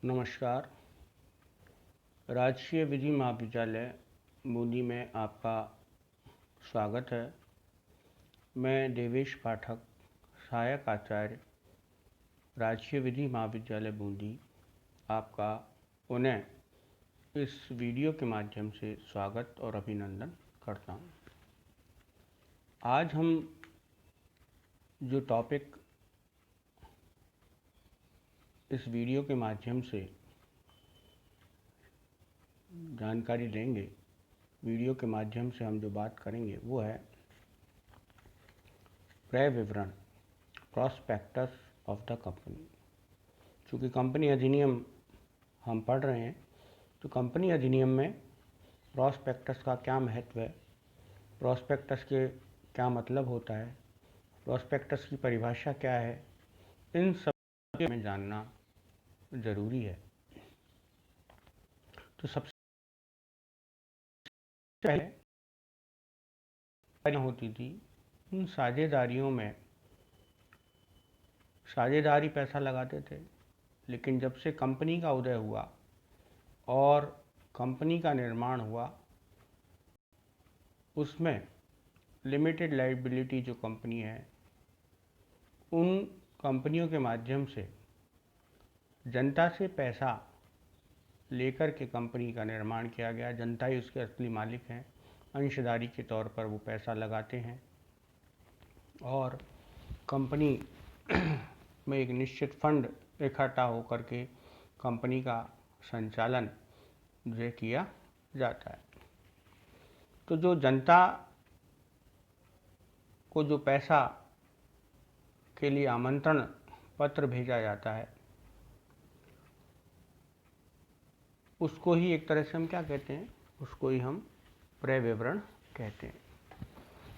नमस्कार। राजकीय विधि महाविद्यालय बूंदी में आपका स्वागत है। मैं देवेश पाठक, सहायक आचार्य, राजकीय विधि महाविद्यालय बूंदी, आपका पुनः इस वीडियो के माध्यम से स्वागत और अभिनंदन करता हूँ। आज हम जो टॉपिक इस वीडियो के माध्यम से जानकारी लेंगे, वीडियो के माध्यम से हम जो बात करेंगे वो है क्रय विवरण, प्रॉस्पेक्टस ऑफ द कंपनी। चूँकि कंपनी अधिनियम हम पढ़ रहे हैं, तो कंपनी अधिनियम में प्रॉस्पेक्टस का क्या महत्व है, प्रॉस्पेक्टस के क्या मतलब होता है, प्रॉस्पेक्टस की परिभाषा क्या है, इन सब में जानना ज़रूरी है। तो सबसे पहले होती थी उन साझेदारियों में, साझेदारी पैसा लगाते थे, लेकिन जब से कंपनी का उदय हुआ और कंपनी का निर्माण हुआ, उसमें लिमिटेड लायबिलिटी जो कंपनी है, उन कंपनियों के माध्यम से जनता से पैसा लेकर के कंपनी का निर्माण किया गया। जनता ही उसके असली मालिक हैं, अंशधारी के तौर पर वो पैसा लगाते हैं और कंपनी में एक निश्चित फंड इकट्ठा होकर के कंपनी का संचालन जो किया जाता है। तो जो जनता को जो पैसा के लिए आमंत्रण पत्र भेजा जाता है, उसको ही एक तरह से हम क्या कहते हैं, उसको ही हम क्रय विवरण कहते हैं।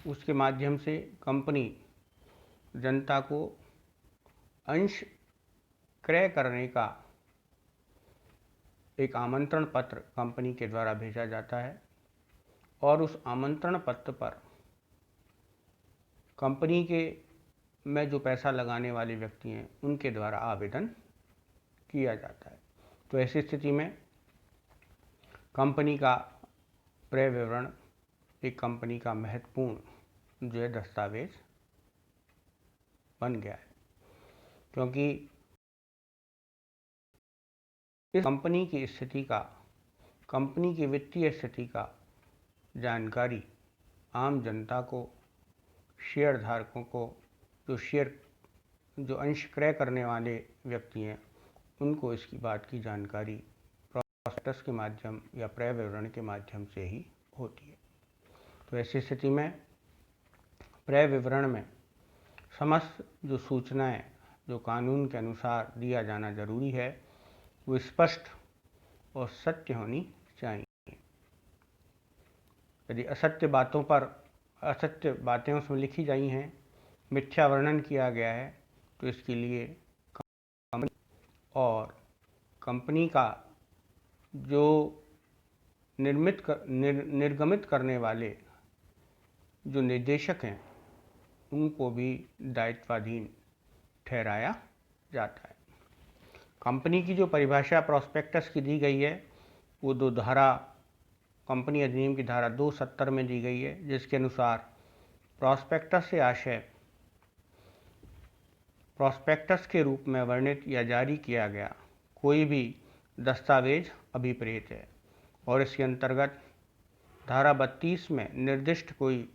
उसके माध्यम से कंपनी जनता को अंश क्रय करने का एक आमंत्रण पत्र कंपनी के द्वारा भेजा जाता है और उस आमंत्रण पत्र पर कंपनी के में जो पैसा लगाने वाले व्यक्ति हैं, उनके द्वारा आवेदन किया जाता है। तो ऐसी स्थिति में कंपनी का क्रय विवरण एक कंपनी का महत्वपूर्ण जो है दस्तावेज बन गया है, क्योंकि इस कंपनी की स्थिति का, कंपनी की वित्तीय स्थिति का जानकारी आम जनता को, शेयर धारकों को, जो अंश क्रय करने वाले व्यक्ति हैं, उनको इसकी बात की जानकारी प्रॉस्पेक्टस के माध्यम या क्रय विवरण के माध्यम से ही होती है। तो ऐसी स्थिति में क्रय विवरण में समस्त जो सूचनाएं जो कानून के अनुसार दिया जाना जरूरी है, वो स्पष्ट और सत्य होनी चाहिए। यदि असत्य बातें उसमें लिखी गई हैं, मिथ्या वर्णन किया गया है, तो इसके लिए कंपनी और कंपनी का जो निर्गमित करने वाले जो निदेशक हैं, उनको भी दायित्वाधीन ठहराया जाता है। कंपनी की जो परिभाषा प्रॉस्पेक्टस की दी गई है, वो दो धारा, कंपनी अधिनियम की धारा 270 में दी गई है, जिसके अनुसार प्रॉस्पेक्टस से आशय प्रॉस्पेक्टस के रूप में वर्णित या जारी किया गया कोई भी दस्तावेज अभिप्रेत है। और इसके अंतर्गत धारा 32 में निर्दिष्ट कोई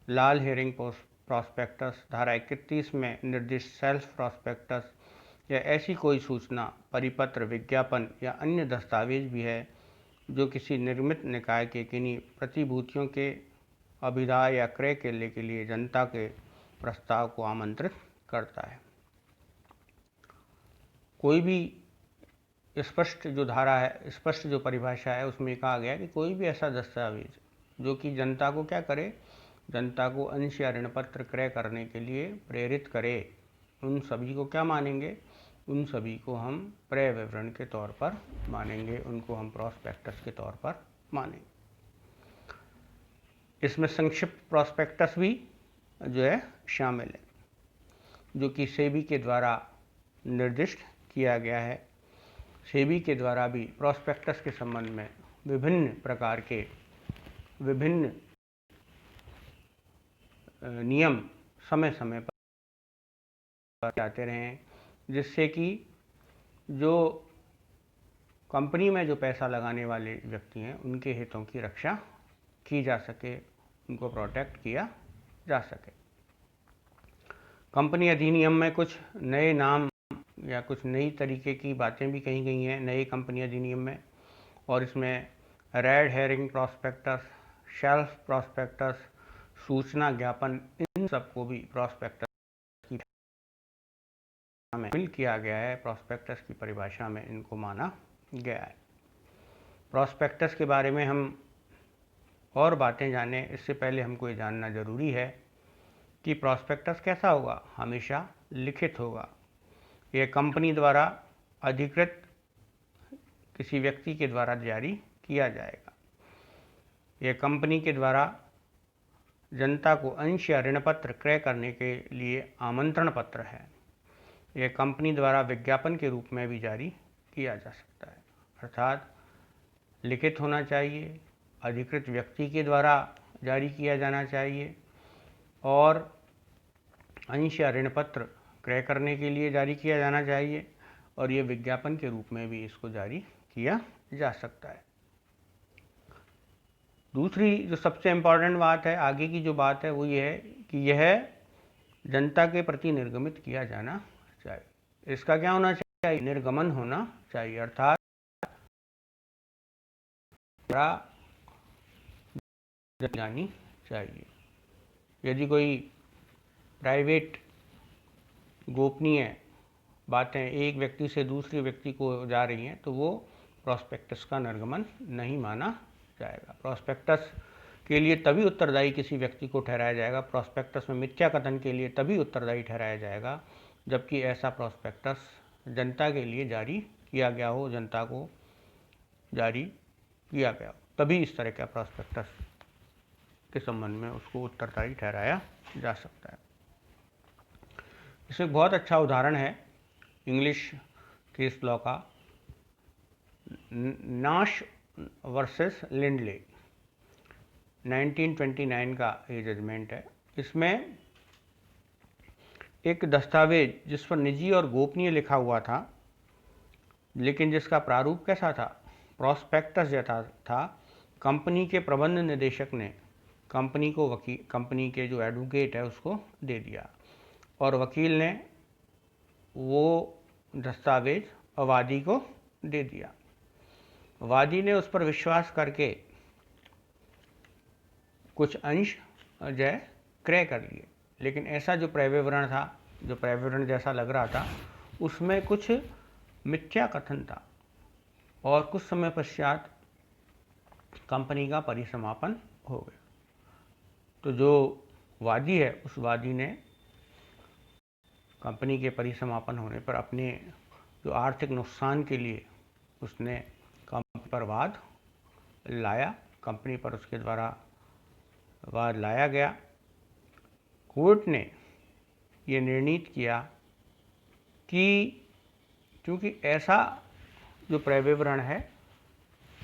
लाल हेरिंग प्रॉस्पेक्टस, धारा 31 में निर्दिष्ट सेल्फ प्रॉस्पेक्टस या ऐसी कोई सूचना, परिपत्र, विज्ञापन या अन्य दस्तावेज भी है जो किसी निर्मित निकाय के किन्हीं प्रतिभूतियों के अभिदाय या क्रय के लिए जनता के प्रस्ताव को आमंत्रित करता है। कोई भी स्पष्ट जो धारा है, स्पष्ट जो परिभाषा है, उसमें कहा गया कि कोई भी ऐसा दस्तावेज जो कि जनता को क्या करे, जनता को अंश या ऋण पत्र क्रय करने के लिए प्रेरित करे, उन सभी को क्या मानेंगे, उन सभी को हम क्रय विवरण के तौर पर मानेंगे, उनको हम प्रॉस्पेक्टस के तौर पर मानेंगे। इसमें संक्षिप्त प्रॉस्पेक्टस भी जो है शामिल है, जो कि सेबी के द्वारा निर्दिष्ट किया गया है। सेबी के द्वारा भी प्रॉस्पेक्टस के संबंध में विभिन्न प्रकार के विभिन्न नियम समय समय पर आते रहे हैं, जिससे कि जो कंपनी में जो पैसा लगाने वाले व्यक्ति हैं उनके हितों की रक्षा की जा सके, उनको प्रोटेक्ट किया जा सके। कंपनी अधिनियम में कुछ नए नाम या कुछ नई तरीके की बातें भी कही गई हैं नए कंपनी अधिनियम में, और इसमें red herring prospectus, shelf prospectus, सूचना ज्ञापन, इन सबको भी प्रॉस्पेक्टस की में शामिल किया गया है। प्रॉस्पेक्टस की परिभाषा में इनको माना गया है। प्रॉस्पेक्टस के बारे में हम और बातें जानें, इससे पहले हमको ये जानना जरूरी है कि प्रॉस्पेक्टस कैसा होगा। हमेशा लिखित होगा। यह कंपनी द्वारा अधिकृत किसी व्यक्ति के द्वारा जारी किया जाएगा। यह कंपनी के द्वारा जनता को अंश या ऋण पत्र क्रय करने के लिए आमंत्रण पत्र है। यह कंपनी द्वारा विज्ञापन के रूप में भी जारी किया जा सकता है, अर्थात लिखित होना चाहिए, अधिकृत व्यक्ति के द्वारा जारी किया जाना चाहिए, और अंश या ऋण पत्र क्रय करने के लिए जारी किया जाना चाहिए, और ये विज्ञापन के रूप में भी इसको जारी किया जा सकता है। दूसरी जो सबसे इम्पॉर्टेंट बात है, आगे की जो बात है वो ये है कि यह जनता के प्रति निर्गमित किया जाना चाहिए। इसका क्या होना चाहिए? निर्गमन होना चाहिए, अर्थात जानी चाहिए। यदि कोई प्राइवेट गोपनीय बातें एक व्यक्ति से दूसरे व्यक्ति को जा रही हैं तो वो प्रॉस्पेक्टस का निर्गमन नहीं माना जाएगा। प्रॉस्पेक्टस के लिए तभी उत्तरदायी किसी व्यक्ति को ठहराया जाएगा, प्रॉस्पेक्टस में मिथ्या कथन के लिए तभी उत्तरदायी ठहराया जाएगा जबकि ऐसा प्रॉस्पेक्टस जनता के लिए जारी किया गया हो, जनता को जारी किया गया हो, तभी इस तरह का प्रॉस्पेक्टस के संबंध में उसको उत्तरदायी ठहराया जा सकता है। इसमें बहुत अच्छा उदाहरण है इंग्लिश केस लॉ का, नाश वर्सेस लिंडले, 1929 का ये जजमेंट है। इसमें एक दस्तावेज जिस पर निजी और गोपनीय लिखा हुआ था, लेकिन जिसका प्रारूप कैसा था? प्रॉस्पेक्टस जैसा था। कंपनी के प्रबंध निदेशक ने कंपनी को कंपनी के जो एडवोकेट है उसको दे दिया, और वकील ने वो दस्तावेज वादी को दे दिया। वादी ने उस पर विश्वास करके कुछ अंश जय क्रय कर लिए, लेकिन ऐसा जो क्रय विवरण था, जो क्रय विवरण जैसा लग रहा था, उसमें कुछ मिथ्या कथन था, और कुछ समय पश्चात कंपनी का परिसमापन हो गया। तो जो वादी है उस वादी ने कंपनी के परिसमापन होने पर अपने जो आर्थिक नुकसान के लिए उसने कंपनी पर वाद लाया, कंपनी पर उसके द्वारा वाद लाया गया। कोर्ट ने ये निर्णीत किया कि क्योंकि ऐसा जो क्रय विवरण है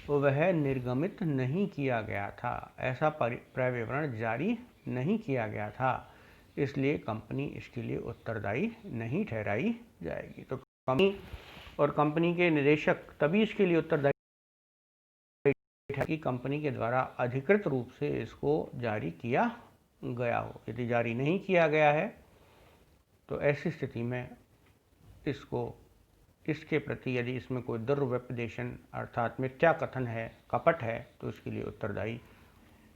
वह निर्गमित नहीं किया गया था, ऐसा क्रय विवरण जारी नहीं किया गया था, इसलिए कंपनी इसके लिए उत्तरदायी नहीं ठहराई जाएगी। तो कंपनी और कंपनी के निदेशक तभी इसके लिए उत्तरदायी कि कंपनी के द्वारा अधिकृत रूप से इसको जारी किया गया हो। यदि जारी नहीं किया गया है तो ऐसी स्थिति में इसके प्रति यदि इसमें कोई दुर्व्यपदेशन अर्थात मिथ्या कथन है, कपट है, तो इसके लिए उत्तरदायी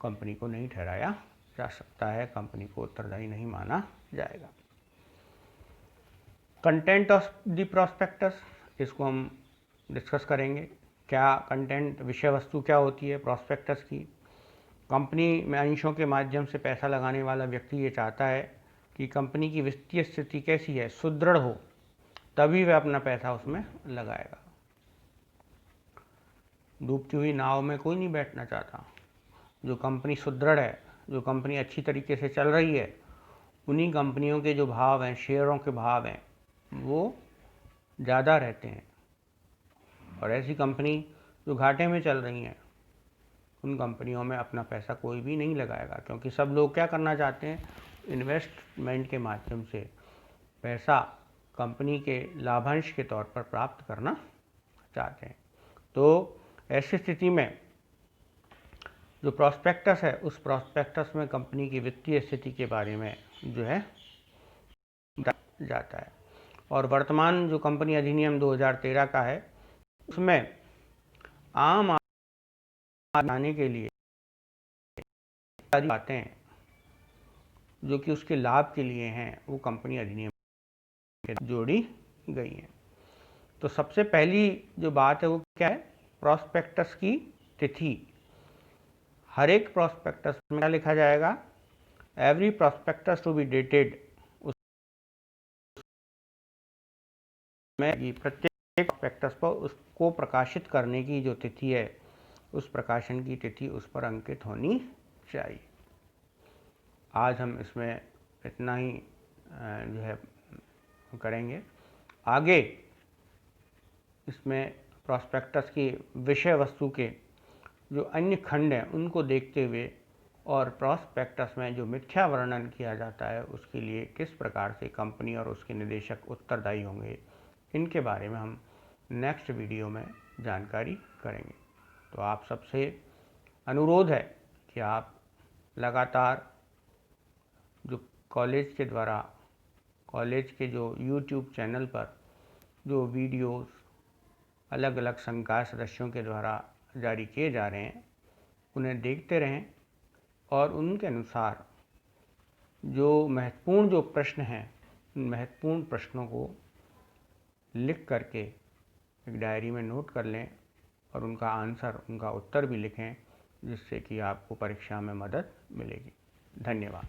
कंपनी को नहीं ठहराया जा सकता है, कंपनी को उत्तरदायी नहीं माना जाएगा। कंटेंट ऑफ द प्रॉस्पेक्टस, इसको हम डिस्कस करेंगे। क्या कंटेंट, विषय वस्तु क्या होती है प्रॉस्पेक्टस की? कंपनी में अंशों के माध्यम से पैसा लगाने वाला व्यक्ति ये चाहता है कि कंपनी की वित्तीय स्थिति कैसी है, सुदृढ़ हो, तभी वह अपना पैसा उसमें लगाएगा। डूबती हुई नाव में कोई नहीं बैठना चाहता। जो कंपनी सुदृढ़ है, जो कंपनी अच्छी तरीके से चल रही है, उन्हीं कंपनियों के जो भाव हैं, शेयरों के भाव हैं, वो ज़्यादा रहते हैं। और ऐसी कंपनी जो घाटे में चल रही हैं, उन कंपनियों में अपना पैसा कोई भी नहीं लगाएगा, क्योंकि सब लोग क्या करना चाहते हैं, इन्वेस्टमेंट के माध्यम से पैसा कंपनी के लाभांश के तौर पर प्राप्त करना चाहते हैं। तो ऐसी स्थिति में जो प्रॉस्पेक्टस है, उस प्रॉस्पेक्टस में कंपनी की वित्तीय स्थिति के बारे में जो है जाता है। और वर्तमान जो कंपनी अधिनियम 2013 का है, उसमें आम आने के लिए सारी बातें जो कि उसके लाभ के लिए हैं, वो कंपनी अधिनियम में जोड़ी गई हैं। तो सबसे पहली जो बात है वो क्या है, प्रॉस्पेक्टस की तिथि। हर एक प्रॉस्पेक्टस में क्या लिखा जाएगा, every prospectus to be dated, उसमें प्रत्येक प्रॉस्पेक्टस पर उसको प्रकाशित करने की जो तिथि है, उस प्रकाशन की तिथि उस पर अंकित होनी चाहिए। आज हम इसमें इतना ही जो है करेंगे। आगे इसमें प्रॉस्पेक्टस की विषय वस्तु के जो अन्य खंड हैं उनको देखते हुए और प्रॉस्पेक्टस में जो मिथ्या वर्णन किया जाता है उसके लिए किस प्रकार से कंपनी और उसके निदेशक उत्तरदायी होंगे, इनके बारे में हम नेक्स्ट वीडियो में जानकारी करेंगे। तो आप सबसे अनुरोध है कि आप लगातार जो कॉलेज के द्वारा, कॉलेज के जो YouTube चैनल पर जो वीडियोस अलग अलग संकाय सदस्यों के द्वारा जारी किए जा रहे हैं, उन्हें देखते रहें और उनके अनुसार जो महत्वपूर्ण जो प्रश्न हैं, उन महत्वपूर्ण प्रश्नों को लिख करके एक डायरी में नोट कर लें और उनका आंसर, उनका उत्तर भी लिखें, जिससे कि आपको परीक्षा में मदद मिलेगी। धन्यवाद।